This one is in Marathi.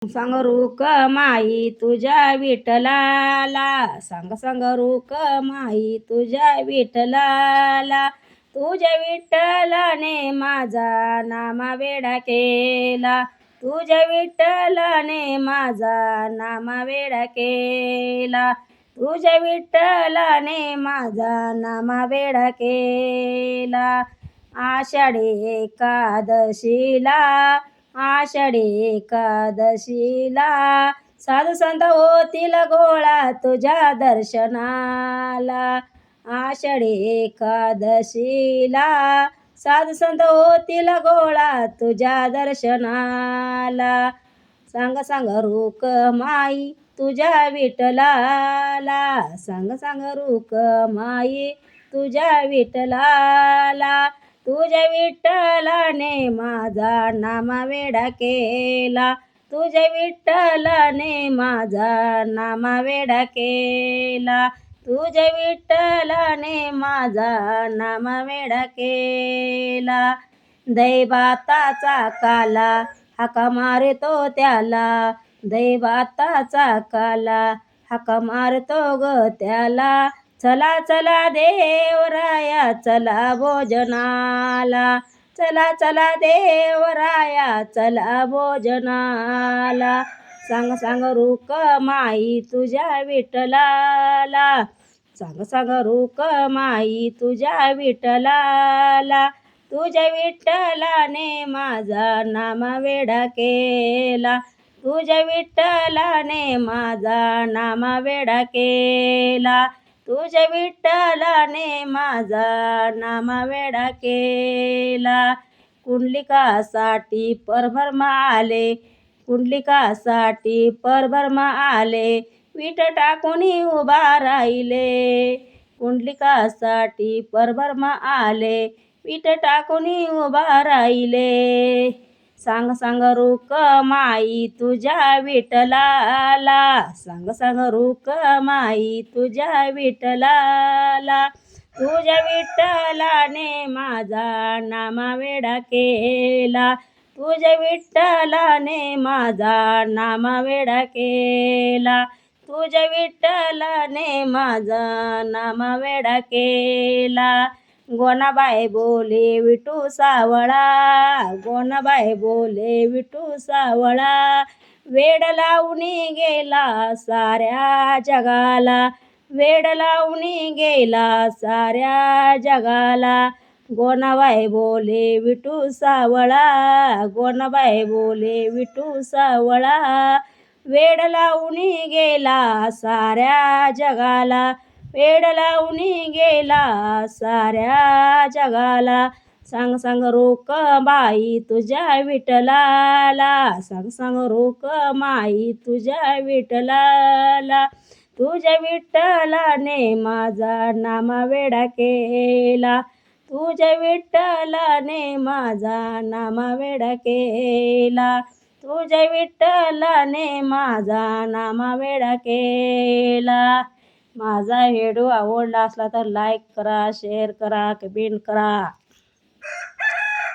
सांग रूक माई तुझ्या विठ्ठलाला, सांग सांग रूक माई तुझ्या विठ्ठलाला. तुझ्या विठ्ठलाने माझा नामा वेडा केला, तुझ्या विठ्ठलाने माझा नामा वेडा केला, तुझ्या विठ्ठलाने माझा नामा वेडा केला. आषाढी एकादशीला, आषाढी एकादशीला साधू संत होतील गोळा तुझ्या दर्शनाला. आषाढी एकादशीला साधू संत होतील गोळा तुझ्या दर्शनाला. सांग सांग रूक माई तुझ्या विठ्ठलाला, सांग सांग रूक माई तुझ्या विठ्ठलाला. तुझ्या विठ्ठलाने माझा नामा वेडा केला, तुझ्या विठ्ठलाने माझा नामा वेडा केला, तुझ्या विठ्ठलाने माझा नामा वेडा केला. दैवाताचा काला हाका मारतो त्याला, दैवाताचा काला हाका मारतो ग त्याला. चला चला देवराया चला भोजनाला, चला चला देवराया चला भोजनाला. सांग सांग रूक माई तुझ्या विठ्ठलाला, सांग सांग रूक माई तुझ्या विठ्ठलाला. तुझ्या विठ्ठलाने माझा नामा वेडा केला, तुझ्या विठ्ठलाने माझा नामा वेडा केला, तुझ्या विठ्ठलाने माझा नामा वेडा केला. कुंडलिकासाठी परभ्रमा आले, कुंडलिकासाठी परभ्रमा आले, विठ टाकून उभा राहिले, कुंडलिकासाठी परभ्रमा आले, विठ टाकून उभा राहिले. सांग सांग रूक माई तुझ्या विठ्ठलाला, सांग सांग रूक माई तुझ्या विठ्ठलाला. तुझ्या विठ्ठलाने माझा नामा वेडा केला, तुझ्या विठ्ठलाने माझा नामा वेडा केला, तुझ्या विठ्ठलाने माझा नामा वेडा केला. गोनाबाई बोले विठू सावळा, गोनाबाई बोले विठू सावळा. वेड लावून गेला साऱ्या जगाला, वेड लावून गेला साऱ्या जगाला. गोनाबाई बोले विठू सावळा, गोनाबाई बोले विठू सावळा. वेड लावून गेला साऱ्या जगाला, वेड लावून गेला साऱ्या जगाला. सांग सांग रूक माई तुझ्या विठ्ठलाला, सांग सांग रूक माई तुझ्या विठ्ठलाला. तुझ्या विठ्ठलाने माझा नामा वेडा केला, तुझ्या विठ्ठलाने माझा नामा वेडा केला, तुझ्या विठ्ठलाने माझा नामा वेडा केला. माझा व्हिडिओ आवडला असला तर लाईक करा, शेअर करा, कमेंट करा.